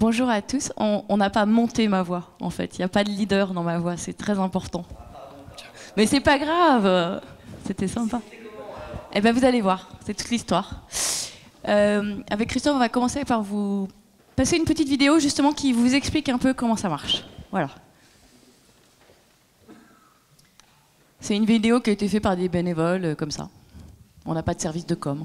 bonjour à tous. On n'a pas monté ma voix, en fait. Il n'y a pas de leader dans ma voix, c'est très important. Mais c'est pas grave, c'était sympa. Eh bien, vous allez voir, c'est toute l'histoire. Avec Christophe, on va commencer par vous passer une petite vidéo, justement, qui vous explique un peu comment ça marche. Voilà. C'est une vidéo qui a été faite par des bénévoles, comme ça. On n'a pas de service de com.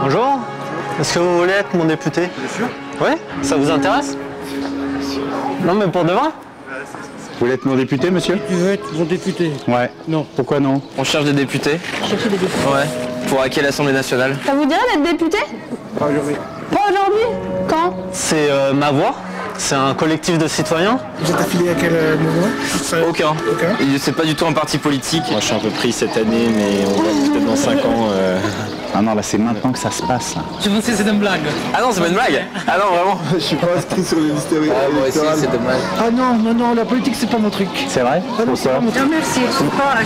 Bonjour, est-ce que vous voulez être mon député? Bien sûr. Oui? Ça vous intéresse? Non mais pour demain? Vous voulez être mon député, monsieur? Tu veux être mon député? Ouais. Non. Pourquoi non? On cherche des députés. Chercher des députés. Ouais. Pour hacker l'Assemblée nationale. Ça vous dirait d'être député? Pas aujourd'hui. Pas aujourd'hui? Quand? C'est Ma Voix. C'est un collectif de citoyens. Vous êtes affilié à quel mouvement? Aucun. Aucun. C'est pas du tout un parti politique. Moi, je suis un peu pris cette année, mais on va peut-être dans 5 ans. Ah non, là, c'est maintenant que ça se passe. Je pensais que c'était une blague. Ah non, c'est pas une blague. Ah non, vraiment. Je suis pas inscrit sur les listes Moi aussi, c'est dommage. Ah non, la politique c'est pas mon truc. C'est vrai? Pourquoi? Non merci,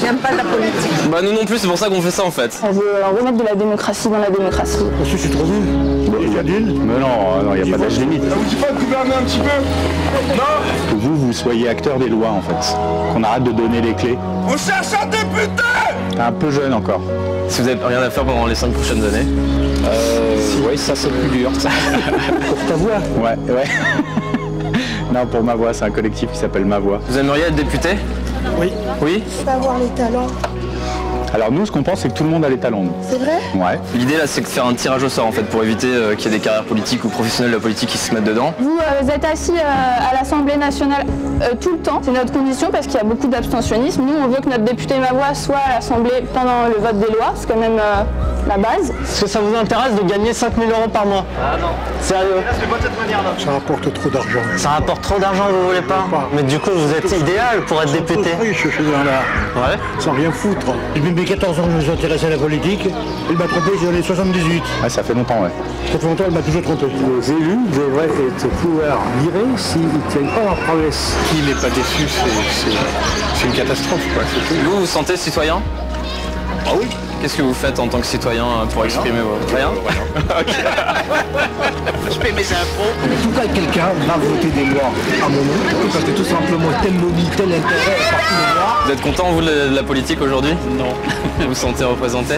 j'aime pas la politique. Bah nous non plus, c'est pour ça qu'on fait ça en fait. On veut remettre de la démocratie dans la démocratie. Parce que je suis trop nul. Il y a d'une. Mais non, il n'y a pas d'âge limite. Ça vous dit pas de gouverner un petit peu? Non. Que vous soyez acteur des lois, en fait. Qu'on arrête de donner les clés. On cherche un député! T'es un peu jeune encore. Si vous avez rien à faire pendant les 5 prochaines années. Oui, ça, c'est plus dur, ça. Pour ta voix. Ouais. Non, pour Ma Voix, c'est un collectif qui s'appelle Ma Voix. Vous aimeriez être député? Oui. Oui? Savoir les talents. Alors nous, ce qu'on pense, c'est que tout le monde a les talents. C'est vrai? Ouais. L'idée là, c'est de faire un tirage au sort en fait pour éviter qu'il y ait des carrières politiques ou professionnels de la politique qui se mettent dedans. Vous êtes assis à l'Assemblée nationale tout le temps. C'est notre condition parce qu'il y a beaucoup d'abstentionnisme. Nous, on veut que notre député Ma Voix soit à l'Assemblée pendant le vote des lois. C'est quand même la base. Est-ce que ça vous intéresse de gagner 5 000 € par mois? Ah non. Sérieux? Ça rapporte trop d'argent. Ça rapporte trop d'argent, vous voulez pas? Mais du coup, vous êtes idéal pour être député. Oui, je suis dans la... Ouais. Sans rien foutre. Depuis mes 14 ans, je me suis intéressé à la politique. Il m'a trompé, j'en ai 78. Ouais, ça fait longtemps, ouais. Ça fait longtemps, elle m'a toujours trompé. Les élus devraient être pouvoir virer s'ils ne tiennent pas leurs promesses. Qui n'est pas déçu, c'est une catastrophe, quoi. Vous vous sentez citoyen? Ah oui. Qu'est-ce que vous faites en tant que citoyen pour exprimer vos... Rien? Je paie mes impôts. Pourquoi quelqu'un va voter des lois à mon nom? Parce que tout simplement tel lobby, tel intérêt est parti de moi. Vous êtes content vous de la politique aujourd'hui? Non. Vous vous sentez représenté?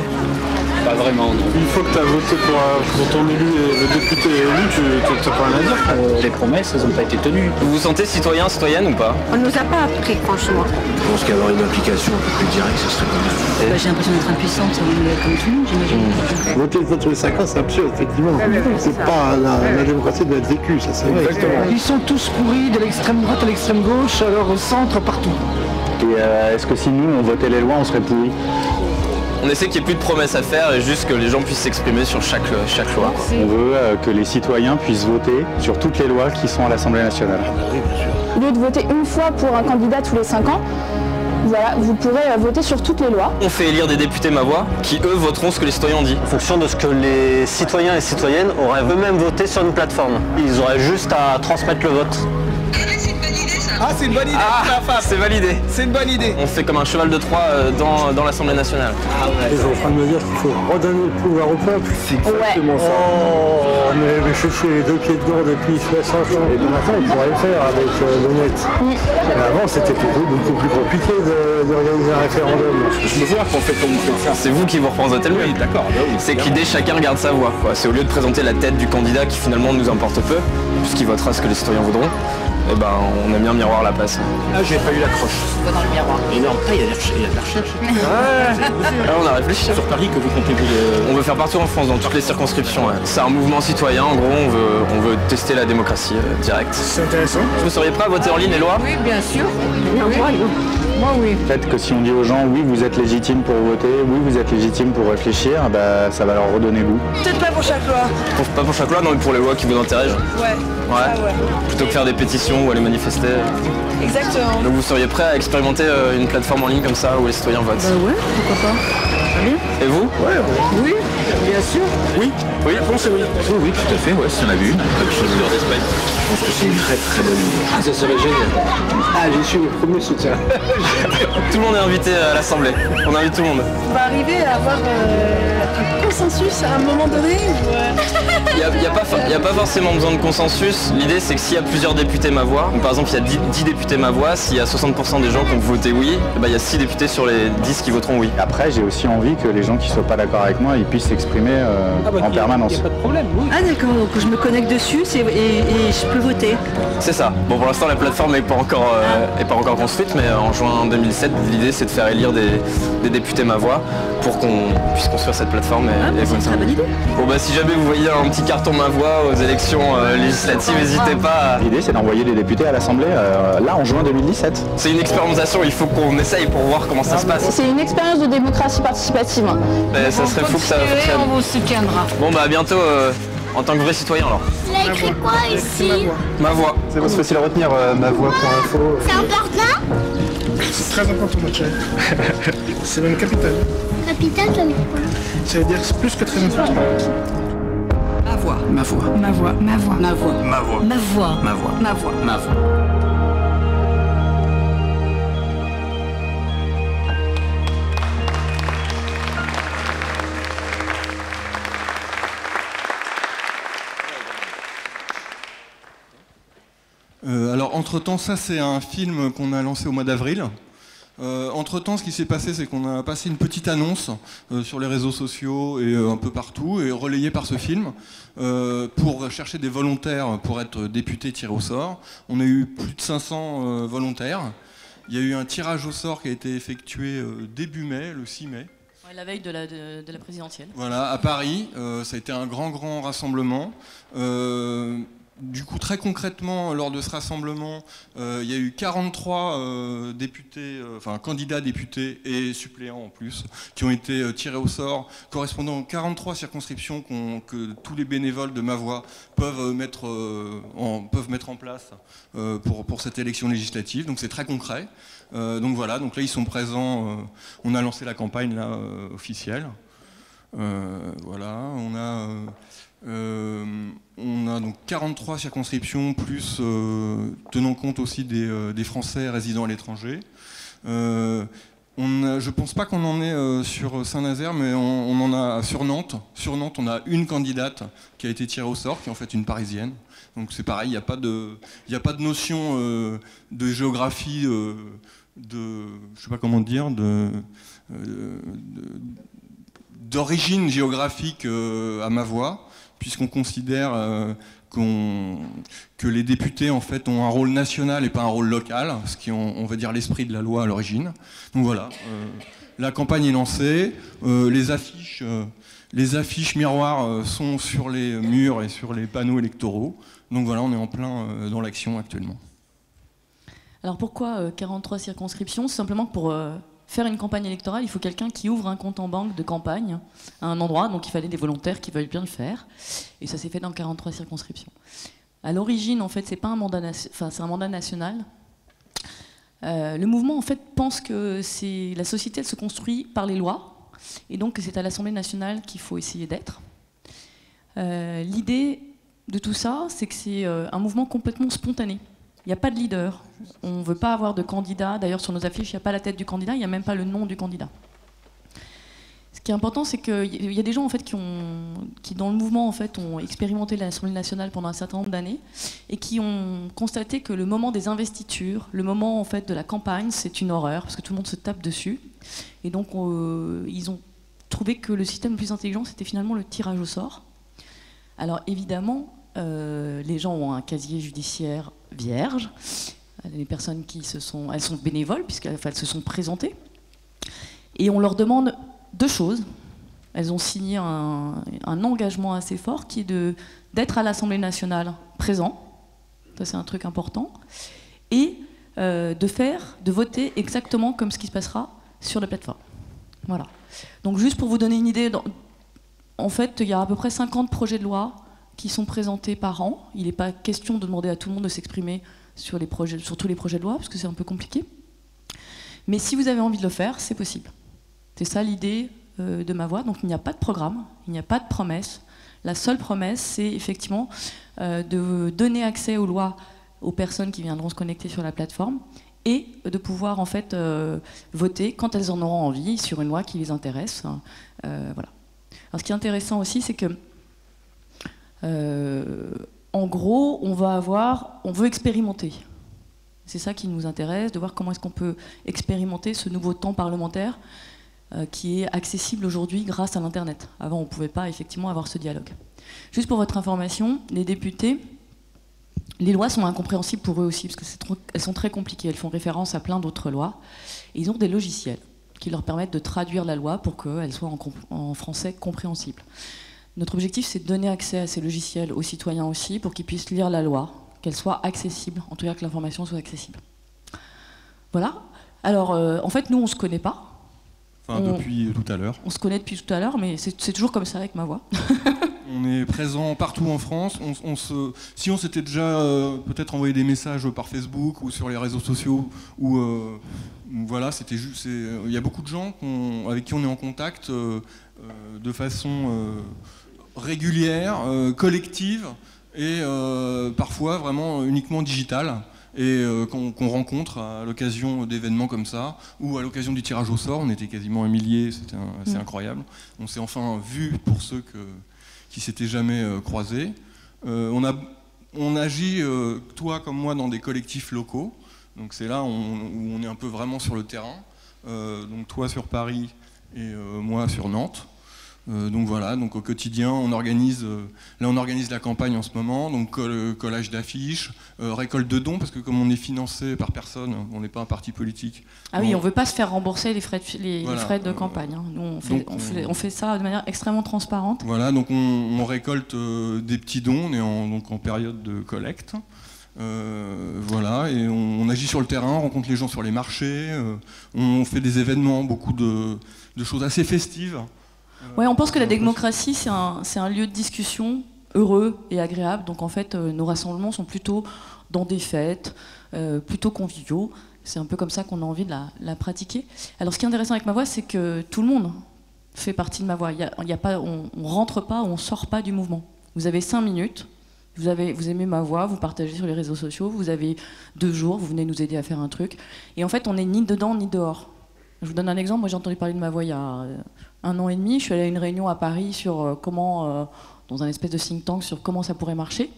Pas vraiment, non. Une fois que tu as voté pour ton élu et le député est élu, tu n'as pas rien à dire. Les promesses, elles n'ont pas été tenues. Vous vous sentez citoyen, citoyenne ou pas? On nous a pas appris, franchement. Je pense qu'avoir une implication un peu plus directe, ce serait pas mal. J'ai l'impression d'être impuissante, comme tout le monde, j'imagine. Voter contre les 5 ans, c'est absurde, effectivement. C'est pas la démocratie doit être vécue, ça c'est vrai. Exactement. Ils sont tous pourris, de l'extrême droite à l'extrême gauche, alors au centre, partout. Et est-ce que si nous, on votait les lois, on serait pourris? On essaie qu'il n'y ait plus de promesses à faire et juste que les gens puissent s'exprimer sur chaque loi. On veut que les citoyens puissent voter sur toutes les lois qui sont à l'Assemblée nationale. Au lieu de voter une fois pour un candidat tous les 5 ans, voilà, vous pourrez voter sur toutes les lois. On fait élire des députés Ma Voix qui, eux, voteront ce que les citoyens ont dit. En fonction de ce que les citoyens et citoyennes auraient eux-mêmes voté sur une plateforme. Ils auraient juste à transmettre le vote. Ah, c'est une bonne idée. Ah, c'est validé. C'est une bonne idée. On fait comme un cheval de Troie dans l'Assemblée nationale. Ils sont en train de me dire qu'il faut redonner le pouvoir au peuple. C'est exactement ça. Oh, mais je suis les 2 pieds dedans depuis 60 ans. Et maintenant, on pourrait le faire avec le net. Mais avant, c'était beaucoup plus compliqué d'organiser un référendum. Je me vois qu'on fait comme on peut le faire. C'est vous qui vous représentez le mieux. Oui, d'accord. Bah oui, c'est que l'idée, chacun regarde sa voix. C'est au lieu de présenter la tête du candidat qui finalement nous importe peu, puisqu'il votera ce que les citoyens voudront. Eh ben, on a mis un miroir à la place. Ah, j'ai pas eu l'accroche. Pas dans le miroir. Énorme. Ah, il y a de la recherche. Ah, on a réfléchi. Sur Paris, que vous comptez vous... On veut faire partout en France, dans toutes les circonscriptions. Ouais. C'est un mouvement citoyen, en gros, on veut tester la démocratie directe. C'est intéressant. Vous seriez prêt à voter en ligne les lois? Oui, bien sûr. Moi, oui. Peut-être que si on dit aux gens, oui, vous êtes légitime pour voter, oui, vous êtes légitime pour réfléchir, bah, ça va leur redonner goût. Peut-être pas pour chaque loi. Pas pour chaque loi, non, mais pour les lois qui vous intéressent. Ouais. Ouais. Plutôt que faire des pétitions ou aller manifester. Exactement. Donc vous seriez prêt à expérimenter une plateforme en ligne comme ça où les citoyens votent? Bah ouais, pourquoi pas. Et vous? Oui. Bien sûr. Oui. Oui. La réponse est oui. Oui, tout à fait, ouais, si on a vu une. Je pense que c'est une très très bonne idée. Ah, ça serait génial. Ah, je suis le premier soutien. Tout le monde est invité à l'Assemblée. On invite tout le monde. On va arriver à avoir un consensus à un moment donné ou, Il n'y a pas forcément besoin de consensus. L'idée, c'est que s'il y a plusieurs députés ma voix, donc par exemple, il y a 10 députés ma voix, s'il y a 60% des gens qui ont voté oui, il y a 6 députés sur les 10 qui voteront oui. Après, j'ai aussi envie que les gens qui ne soient pas d'accord avec moi, ils puissent s'exprimer en permanence. Il n'y a pas de problème, oui. Ah d'accord, donc je me connecte dessus et je peux voter. C'est ça. Bon, pour l'instant, la plateforme n'est pas encore construite, mais en juin 2007, l'idée, c'est de faire élire des députés ma voix pour qu'on puisse construire cette plateforme et C'est une très bonne idée. Bon, si jamais vous voyez un petit carton ma voix aux élections législatives, n'hésitez pas. L'idée, c'est d'envoyer des députés à l'Assemblée, là, en juin 2017. C'est une expérimentation, il faut qu'on essaye pour voir comment ça se passe. C'est une expérience de démocratie participative. Ça serait fou que ça fonctionne. On vous soutiendra. Bon, à bientôt en tant que vrai citoyen alors. Il a écrit quoi ici? Ma voix. C'est facile à retenir, mavoix.info. C'est important? C'est très important, ma chérie. C'est même capital. Capital, ça veut dire quoi? Ça veut dire que c'est plus que très important. Ma voix. Ma voix. Ma voix. Ma voix. Ma voix. Ma voix. Ma voix. Ma voix. Ma voix. Ma voix. Alors, entre-temps, ça c'est un film qu'on a lancé au mois d'avril. Entre-temps, ce qui s'est passé, c'est qu'on a passé une petite annonce sur les réseaux sociaux et un peu partout, et relayée par ce film, pour chercher des volontaires pour être députés tirés au sort. On a eu plus de 500 volontaires. Il y a eu un tirage au sort qui a été effectué début mai, le 6 mai. Ouais, la veille de la présidentielle. Voilà, à Paris. Ça a été un grand rassemblement. Du coup, très concrètement, lors de ce rassemblement, il y a eu 43 députés, candidats députés et suppléants en plus, qui ont été tirés au sort, correspondant aux 43 circonscriptions que tous les bénévoles de ma voix peuvent mettre en place pour cette élection législative. Donc c'est très concret. Donc voilà, donc là ils sont présents. On a lancé la campagne là officielle. Voilà, on a donc 43 circonscriptions, plus tenant compte aussi des Français résidant à l'étranger. Je ne pense pas qu'on en ait sur Saint-Nazaire, mais on en a sur Nantes. Sur Nantes, on a une candidate qui a été tirée au sort, qui est en fait une Parisienne. Donc c'est pareil, il n'y a pas de notion de géographie, je ne sais pas comment dire, d'origine géographique à ma voix, puisqu'on considère que les députés en fait ont un rôle national et pas un rôle local, ce qui est, on va dire, l'esprit de la loi à l'origine. Donc voilà, la campagne est lancée, les affiches miroirs sont sur les murs et sur les panneaux électoraux. Donc voilà, on est en plein dans l'action actuellement. Alors pourquoi 43 circonscriptions? C'est simplement que pour faire une campagne électorale, il faut quelqu'un qui ouvre un compte en banque de campagne à un endroit, donc il fallait des volontaires qui veulent bien le faire, et ça s'est fait dans 43 circonscriptions. À l'origine, en fait, c'est pas un mandat, c'est un mandat national. Le mouvement, en fait, pense que la société, elle se construit par les lois, et donc que c'est à l'Assemblée nationale qu'il faut essayer d'être. L'idée de tout ça, c'est que c'est un mouvement complètement spontané. Il n'y a pas de leader, on ne veut pas avoir de candidat. D'ailleurs, sur nos affiches, il n'y a pas la tête du candidat, il n'y a même pas le nom du candidat. Ce qui est important, c'est qu'il y a des gens en fait, qui dans le mouvement en fait, ont expérimenté l'Assemblée nationale pendant un certain nombre d'années et qui ont constaté que le moment des investitures, le moment en fait, de la campagne, c'est une horreur, parce que tout le monde se tape dessus. Et donc, ils ont trouvé que le système le plus intelligent, c'était finalement le tirage au sort. Alors évidemment, les gens ont un casier judiciaire vierge. Les personnes elles sont bénévoles puisqu'elles se sont présentées. Et on leur demande deux choses. Elles ont signé un engagement assez fort qui est d'être à l'Assemblée nationale présent. Ça c'est un truc important. Et de voter exactement comme ce qui se passera sur la plateforme. Voilà. Donc juste pour vous donner une idée, en fait il y a à peu près 50 projets de loi qui sont présentés par an. Il n'est pas question de demander à tout le monde de s'exprimer sur tous les projets de loi, parce que c'est un peu compliqué. Mais si vous avez envie de le faire, c'est possible. C'est ça l'idée de ma voix, donc il n'y a pas de programme, il n'y a pas de promesse. La seule promesse, c'est effectivement de donner accès aux lois aux personnes qui viendront se connecter sur la plateforme et de pouvoir en fait voter quand elles en auront envie sur une loi qui les intéresse. Voilà. Alors, ce qui est intéressant aussi, c'est que en gros, on veut expérimenter. C'est ça qui nous intéresse, de voir comment est-ce qu'on peut expérimenter ce nouveau temps parlementaire qui est accessible aujourd'hui grâce à l'Internet. Avant, on ne pouvait pas effectivement avoir ce dialogue. Juste pour votre information, les députés, les lois sont incompréhensibles pour eux aussi, parce qu'elles sont très compliquées. Elles font référence à plein d'autres lois. Et ils ont des logiciels qui leur permettent de traduire la loi pour qu'elle soit en français compréhensible. Notre objectif, c'est de donner accès à ces logiciels aux citoyens aussi, pour qu'ils puissent lire la loi, qu'elle soit accessible, en tout cas que l'information soit accessible. Voilà. Alors, en fait, nous, on ne se connaît pas. Enfin, depuis tout à l'heure. On se connaît depuis tout à l'heure, mais c'est toujours comme ça avec ma voix. On est présent partout en France. Si on s'était déjà peut-être envoyé des messages par Facebook ou sur les réseaux sociaux, voilà, c'était juste. Il y a beaucoup de gens avec qui on est en contact de façon régulière, collective et parfois vraiment uniquement digitale. Et qu'on rencontre à l'occasion d'événements comme ça, ou à l'occasion du tirage au sort. On était quasiment un millier, c'était assez incroyable. On s'est enfin vus pour ceux qui s'étaient jamais croisés. On agit, toi comme moi, dans des collectifs locaux. Donc c'est là où on est un peu vraiment sur le terrain. Donc toi sur Paris et moi sur Nantes. Donc voilà, donc au quotidien, on organise la campagne en ce moment, donc collage d'affiches, récolte de dons, parce que comme on est financé par personne, on n'est pas un parti politique. Ah oui, on ne veut pas se faire rembourser les frais de campagne. Hein. Nous, on fait ça de manière extrêmement transparente. Voilà, donc on récolte des petits dons, on est en période de collecte. Voilà, et on agit sur le terrain, on rencontre les gens sur les marchés, on fait des événements, beaucoup de choses assez festives. Ouais, on pense que la démocratie, c'est un lieu de discussion heureux et agréable. Donc en fait, nos rassemblements sont plutôt dans des fêtes, plutôt conviviaux. C'est un peu comme ça qu'on a envie de la pratiquer. Alors ce qui est intéressant avec ma voix, c'est que tout le monde fait partie de ma voix. On rentre pas, on sort pas du mouvement. Vous avez 5 minutes, vous aimez ma voix, vous partagez sur les réseaux sociaux, vous avez 2 jours, vous venez nous aider à faire un truc. Et en fait, on n'est ni dedans ni dehors. Je vous donne un exemple. Moi, j'ai entendu parler de ma voix il y a 1 an et demi. Je suis allée à une réunion à Paris sur comment, dans un espèce de think tank, sur comment ça pourrait marcher.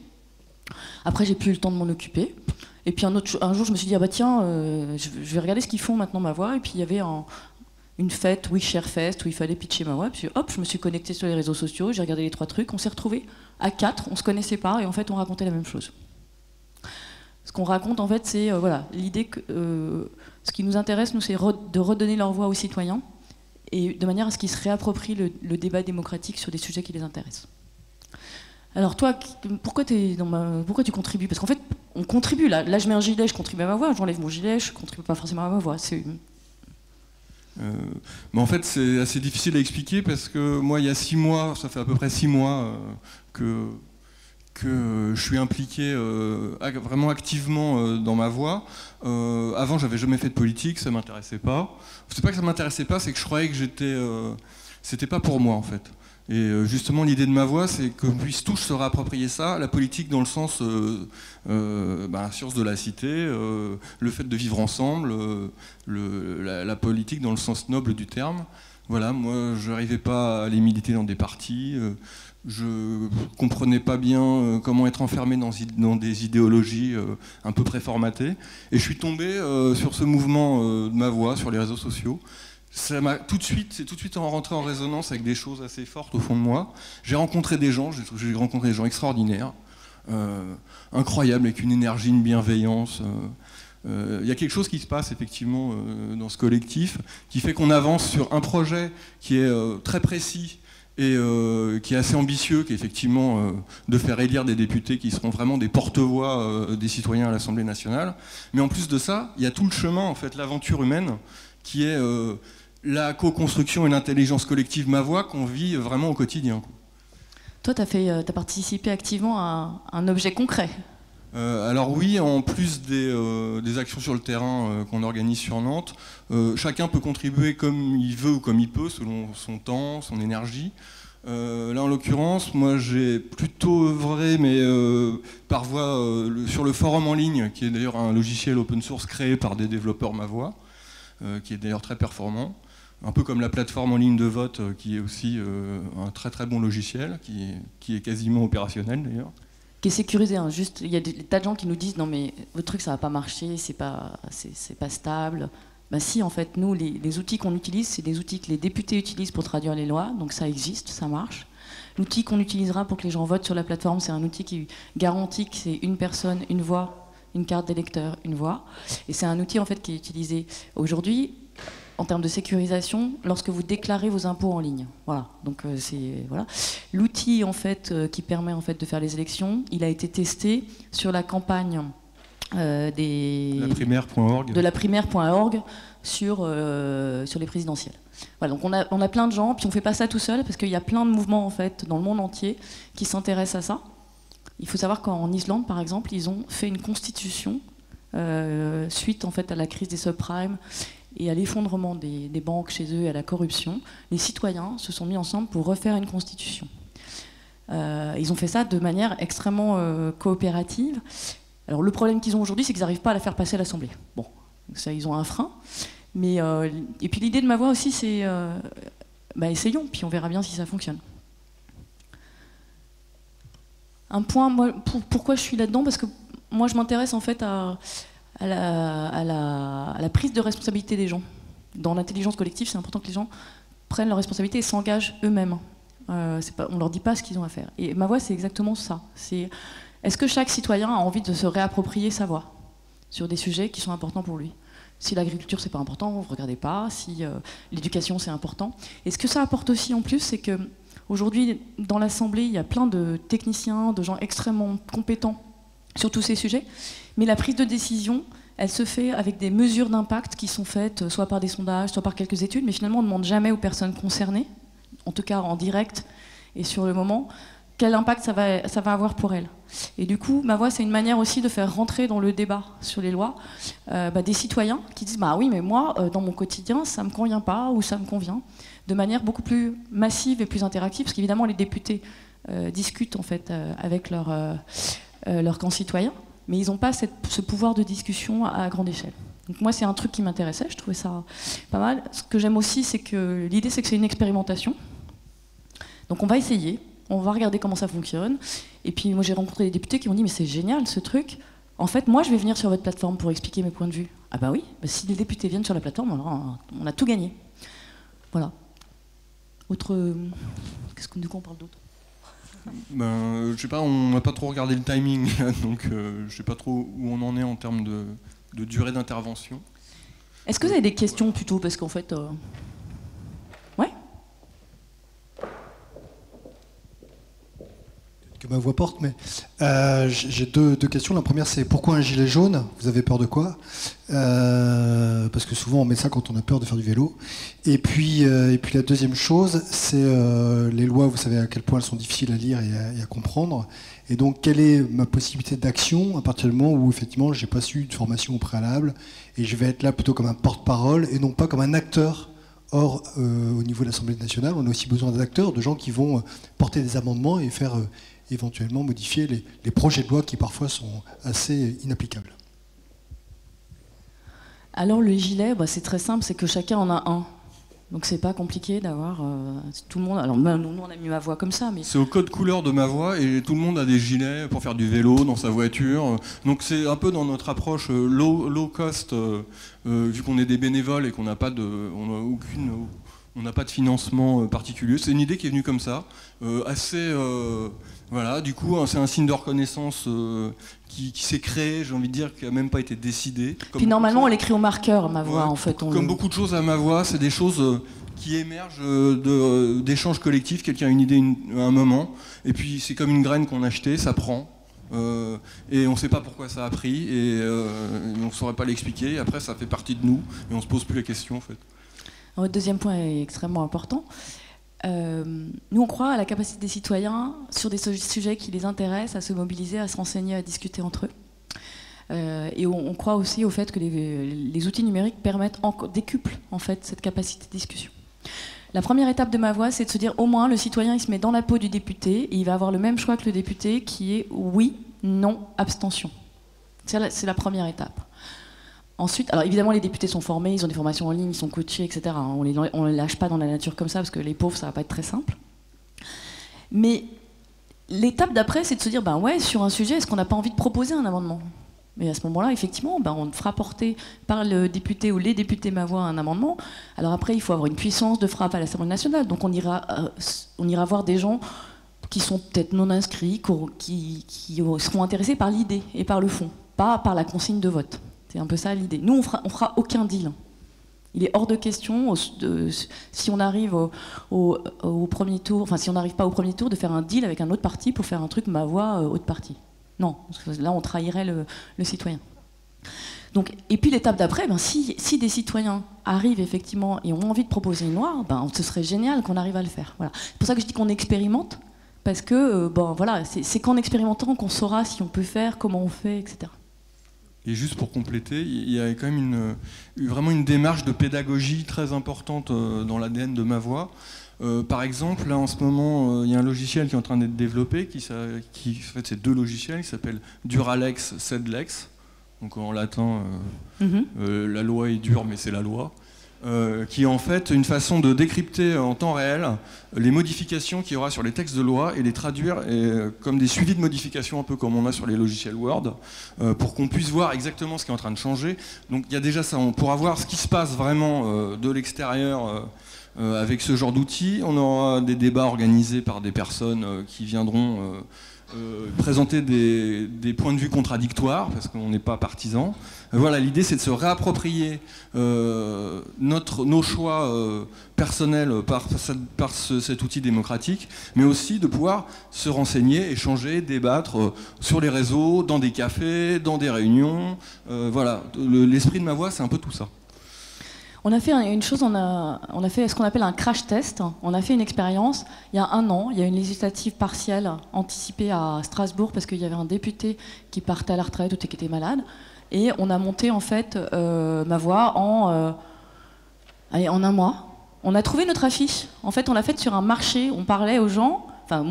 Après, j'ai plus eu le temps de m'en occuper. Et puis un jour, je me suis dit, ah bah tiens, je vais regarder ce qu'ils font maintenant ma voix. Et puis il y avait une fête, WeShare Fest, où il fallait pitcher ma voix. Puis hop, je me suis connectée sur les réseaux sociaux, j'ai regardé les 3 trucs. On s'est retrouvés à 4, on se connaissait pas, et en fait, on racontait la même chose. Ce qu'on raconte, en fait, c'est voilà, l'idée que ce qui nous intéresse, nous, c'est de redonner leur voix aux citoyens, et de manière à ce qu'ils se réapproprient le débat démocratique sur des sujets qui les intéressent. Alors toi, pourquoi tu contribues? Parce qu'en fait, on contribue. Là, je mets un gilet, je contribue à ma voix. J'enlève mon gilet, je contribue pas forcément à ma voix. Mais en fait, c'est assez difficile à expliquer parce que moi, il y a 6 mois, ça fait à peu près 6 mois que je suis impliqué vraiment activement dans ma voix. Avant, j'avais jamais fait de politique, ça m'intéressait pas. C'est pas que ça m'intéressait pas, c'est que je croyais que c'était pas pour moi en fait. Et justement, l'idée de ma voix, c'est qu'on puisse tous se réapproprier ça, la politique dans le sens science de la cité, le fait de vivre ensemble, la politique dans le sens noble du terme. Voilà, moi, je n'arrivais pas à aller militer dans des partis. Je comprenais pas bien comment être enfermé dans des idéologies un peu préformatées. Et je suis tombé sur ce mouvement de ma voix sur les réseaux sociaux. C'est tout de suite rentré en résonance avec des choses assez fortes au fond de moi. J'ai rencontré des gens extraordinaires, incroyables, avec une énergie, une bienveillance. Il y a quelque chose qui se passe effectivement dans ce collectif qui fait qu'on avance sur un projet qui est très précis et qui est assez ambitieux, qui est effectivement de faire élire des députés qui seront vraiment des porte-voix des citoyens à l'Assemblée nationale. Mais en plus de ça, il y a tout le chemin, en fait, l'aventure humaine, qui est la co-construction et l'intelligence collective ma voix qu'on vit vraiment au quotidien. Toi, tu as participé activement à un objet concret. Alors oui, en plus des actions sur le terrain qu'on organise sur Nantes, chacun peut contribuer comme il veut ou comme il peut, selon son temps, son énergie. Là en l'occurrence, moi j'ai plutôt œuvré, mais par voie sur le forum en ligne, qui est d'ailleurs un logiciel open source créé par des développeurs Mavoie, qui est d'ailleurs très performant. Un peu comme la plateforme en ligne de vote, qui est aussi un très très bon logiciel, qui est quasiment opérationnel d'ailleurs. Qui est sécurisé, hein. Juste, il y a des tas de gens qui nous disent non mais votre truc ça va pas marcher, c'est pas stable. Ben si, en fait, nous les outils qu'on utilise, c'est des outils que les députés utilisent pour traduire les lois, donc ça existe, ça marche. L'outil qu'on utilisera pour que les gens votent sur la plateforme, c'est un outil qui garantit que c'est une personne, une voix, une carte d'électeur, une voix. Et c'est un outil en fait qui est utilisé aujourd'hui en termes de sécurisation lorsque vous déclarez vos impôts en ligne. Voilà. Donc voilà. L'outil en fait qui permet en fait de faire les élections, il a été testé sur la campagne de la primaire.org sur les présidentielles. Voilà, donc on a plein de gens, puis on fait pas ça tout seul parce qu'il y a plein de mouvements en fait dans le monde entier qui s'intéressent à ça. Il faut savoir qu'en Islande par exemple, ils ont fait une constitution suite en fait à la crise des subprimes et à l'effondrement des banques chez eux et à la corruption. Les citoyens se sont mis ensemble pour refaire une constitution. Ils ont fait ça de manière extrêmement coopérative. Alors le problème qu'ils ont aujourd'hui, c'est qu'ils n'arrivent pas à la faire passer à l'Assemblée. Bon, ça, ils ont un frein. Mais, et puis l'idée de ma voix aussi, c'est essayons, puis on verra bien si ça fonctionne. Un point, moi, pourquoi je suis là-dedans, parce que moi je m'intéresse en fait à la prise de responsabilité des gens. Dans l'intelligence collective, c'est important que les gens prennent leurs responsabilités et s'engagent eux-mêmes. On ne leur dit pas ce qu'ils ont à faire. Et ma voix, c'est exactement ça. Est-ce que chaque citoyen a envie de se réapproprier sa voix sur des sujets qui sont importants pour lui? Si l'agriculture, c'est pas important, vous ne regardez pas. Si l'éducation, c'est important. Et ce que ça apporte aussi en plus, c'est qu'aujourd'hui, dans l'Assemblée, il y a plein de techniciens, de gens extrêmement compétents sur tous ces sujets. Mais la prise de décision, elle se fait avec des mesures d'impact qui sont faites soit par des sondages, soit par quelques études, mais finalement, on ne demande jamais aux personnes concernées, en tout cas en direct et sur le moment, quel impact ça va avoir pour elles. Et du coup, ma voix, c'est une manière aussi de faire rentrer dans le débat sur les lois des citoyens qui disent « bah oui, mais moi, dans mon quotidien, ça ne me convient pas ou ça me convient », de manière beaucoup plus massive et plus interactive, parce qu'évidemment, les députés discutent en fait avec leurs concitoyens, mais ils n'ont pas ce pouvoir de discussion à grande échelle. Donc moi, c'est un truc qui m'intéressait, je trouvais ça pas mal. Ce que j'aime aussi, c'est que l'idée, c'est que c'est une expérimentation. Donc on va essayer. On va regarder comment ça fonctionne. Et puis moi j'ai rencontré des députés qui m'ont dit mais c'est génial ce truc. En fait moi je vais venir sur votre plateforme pour expliquer mes points de vue. Ah bah oui, si les députés viennent sur la plateforme, alors on a tout gagné. Voilà. Qu'est-ce que on parle d'autre? Je sais pas, on n'a pas trop regardé le timing, donc je sais pas trop où on en est en termes de durée d'intervention. Est-ce que vous avez des questions plutôt? Parce qu'en fait... Ouais. Que ma voix porte, mais j'ai deux questions. La première, c'est pourquoi un gilet jaune? Vous avez peur de quoi? Parce que souvent on met ça quand on a peur de faire du vélo. Et puis la deuxième chose, c'est les lois, vous savez à quel point elles sont difficiles à lire et à comprendre. Et donc quelle est ma possibilité d'action à partir du moment où effectivement j'ai pas su de formation au préalable et je vais être là plutôt comme un porte-parole et non pas comme un acteur. Or, au niveau de l'Assemblée nationale, on a aussi besoin d'acteurs, de gens qui vont porter des amendements et faire éventuellement modifier les projets de loi qui parfois sont assez inapplicables. Alors le gilet, c'est très simple, c'est que chacun en a un. Donc c'est pas compliqué d'avoir tout le monde. Alors nous on a mis ma voix comme ça, mais c'est au code couleur de ma voix et tout le monde a des gilets pour faire du vélo dans sa voiture. Donc c'est un peu dans notre approche low cost, vu qu'on est des bénévoles et qu'on n'a pas de financement particulier. C'est une idée qui est venue comme ça, voilà. Du coup c'est un signe de reconnaissance qui s'est créé, j'ai envie de dire, qui n'a même pas été décidé. Puis normalement on l'écrit au marqueur, ma voix, en fait. Comme beaucoup de choses à ma voix, c'est des choses qui émergent d'échanges collectifs. Quelqu'un a une idée à un moment, et puis c'est comme une graine qu'on a achetée, ça prend, et on ne sait pas pourquoi ça a pris, et on ne saurait pas l'expliquer, et après ça fait partie de nous, et on ne se pose plus la question en fait. Votre deuxième point est extrêmement important. Nous, on croit à la capacité des citoyens, sur des sujets qui les intéressent, à se mobiliser, à se renseigner, à discuter entre eux. Et on croit aussi au fait que les outils numériques décuplent en fait cette capacité de discussion. La première étape de ma voix, c'est de se dire au moins le citoyen il se met dans la peau du député et il va avoir le même choix que le député qui est oui, non, abstention. C'est la première étape. Ensuite, alors évidemment les députés sont formés, ils ont des formations en ligne, ils sont coachés, etc. On les lâche pas dans la nature comme ça parce que les pauvres ça va pas être très simple. Mais l'étape d'après, c'est de se dire ben ouais, sur un sujet, est-ce qu'on n'a pas envie de proposer un amendement ? Mais à ce moment-là, effectivement, on fera porter par le député ou les députés ma voix un amendement. Alors après, il faut avoir une puissance de frappe à l'Assemblée nationale. Donc on ira voir des gens qui sont peut-être non inscrits, qui seront intéressés par l'idée et par le fond, pas par la consigne de vote. C'est un peu ça l'idée. Nous, on fera aucun deal. Il est hors de question, si on arrive au premier tour, enfin si on n'arrive pas au premier tour, de faire un deal avec un autre parti pour faire un truc ma voix autre parti. Non, parce que là on trahirait le citoyen. Donc, et puis l'étape d'après, si des citoyens arrivent effectivement et ont envie de proposer une loi, ce serait génial qu'on arrive à le faire. Voilà. C'est pour ça que je dis qu'on expérimente, parce que voilà, c'est qu'en expérimentant qu'on saura si on peut faire, comment on fait, etc. Et juste pour compléter, il y a quand même vraiment une démarche de pédagogie très importante dans l'ADN de ma voix. Par exemple, là en ce moment, il y a un logiciel qui est en train d'être développé, en fait c'est 2 logiciels, qui s'appelle Duralex, Sedlex. Donc en latin, la loi est dure, mais c'est la loi. Qui est en fait une façon de décrypter en temps réel les modifications qu'il y aura sur les textes de loi et les traduire comme des suivis de modifications, un peu comme on a sur les logiciels Word, pour qu'on puisse voir exactement ce qui est en train de changer. Donc il y a déjà ça, on pourra voir ce qui se passe vraiment de l'extérieur avec ce genre d'outils. On aura des débats organisés par des personnes qui viendront présenter des points de vue contradictoires, parce qu'on n'est pas partisans. Voilà, l'idée c'est de se réapproprier nos choix personnels par cet outil démocratique, mais aussi de pouvoir se renseigner, échanger, débattre sur les réseaux, dans des cafés, dans des réunions. Voilà, l'esprit de ma voix, c'est un peu tout ça. On a fait une chose, on a fait ce qu'on appelle un crash test. On a fait une expérience il y a 1 an. Il y a une législative partielle anticipée à Strasbourg parce qu'il y avait un député qui partait à la retraite ou qui était malade. Et on a monté en fait ma voix en 1 mois. On a trouvé notre affiche. En fait, on l'a faite sur un marché. On parlait aux gens. Enfin,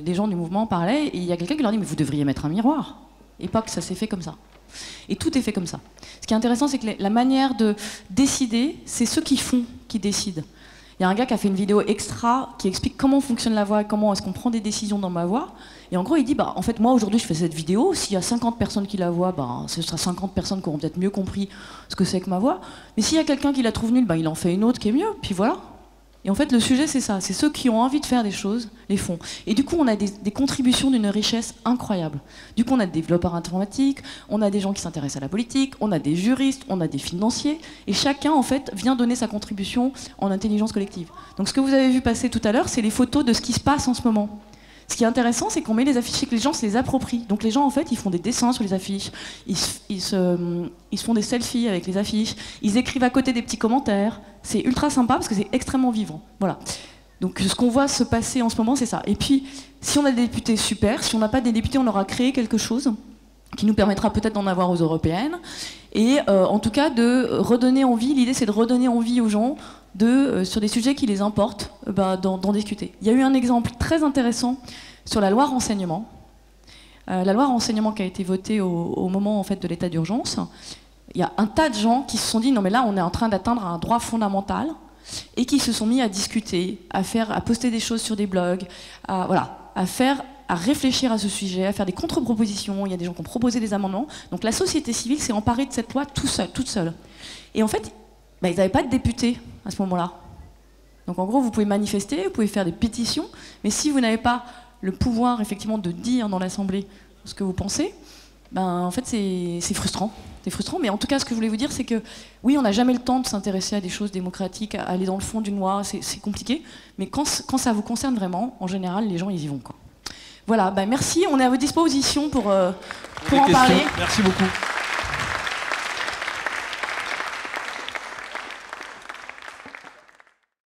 des gens du mouvement parlaient. Et il y a quelqu'un qui leur dit mais vous devriez mettre un miroir. Et pas que ça s'est fait comme ça. Et tout est fait comme ça. Ce qui est intéressant, c'est que la manière de décider, c'est ceux qui font qui décident. Il y a un gars qui a fait une vidéo extra qui explique comment fonctionne la voix, comment est-ce qu'on prend des décisions dans ma voix. Et en gros, il dit, en fait, moi, aujourd'hui, je fais cette vidéo. S'il y a 50 personnes qui la voient, ce sera 50 personnes qui auront peut-être mieux compris ce que c'est que ma voix. Mais s'il y a quelqu'un qui la trouve nulle, il en fait une autre qui est mieux. Puis voilà. Et en fait, le sujet, c'est ça. C'est ceux qui ont envie de faire des choses, les font. Et du coup, on a des contributions d'une richesse incroyable. Du coup, on a des développeurs informatiques, on a des gens qui s'intéressent à la politique, on a des juristes, on a des financiers. Et chacun, en fait, vient donner sa contribution en intelligence collective. Donc, ce que vous avez vu passer tout à l'heure, c'est les photos de ce qui se passe en ce moment. Ce qui est intéressant, c'est qu'on met les affiches et que les gens se les approprient. Donc les gens, en fait, ils font des dessins sur les affiches, ils se font des selfies avec les affiches, ils écrivent à côté des petits commentaires. C'est ultra sympa parce que c'est extrêmement vivant. Voilà. Donc ce qu'on voit se passer en ce moment, c'est ça. Et puis, si on a des députés, super. Si on n'a pas des députés, on aura créé quelque chose qui nous permettra peut-être d'en avoir aux européennes. Et en tout cas, de redonner envie. L'idée, c'est de redonner envie aux gens sur des sujets qui les importent, d'en discuter. Il y a eu un exemple très intéressant sur la loi renseignement. La loi renseignement qui a été votée au moment en fait, de l'état d'urgence. Il y a un tas de gens qui se sont dit non mais là on est en train d'atteindre un droit fondamental et qui se sont mis à discuter, à poster des choses sur des blogs, à réfléchir à ce sujet, à faire des contre-propositions. Il y a des gens qui ont proposé des amendements. Donc la société civile s'est emparée de cette loi toute seule. Et en fait, ils n'avaient pas de députés à ce moment-là. Donc en gros, vous pouvez manifester, vous pouvez faire des pétitions, mais si vous n'avez pas le pouvoir effectivement de dire dans l'Assemblée ce que vous pensez, en fait c'est frustrant. C'est frustrant, mais en tout cas, ce que je voulais vous dire, c'est que oui, on n'a jamais le temps de s'intéresser à des choses démocratiques, à aller dans le fond d'une loi, c'est compliqué, mais quand ça vous concerne vraiment, en général, les gens, ils y vont, quoi. Voilà, merci, on est à votre disposition pour en parler. Merci beaucoup.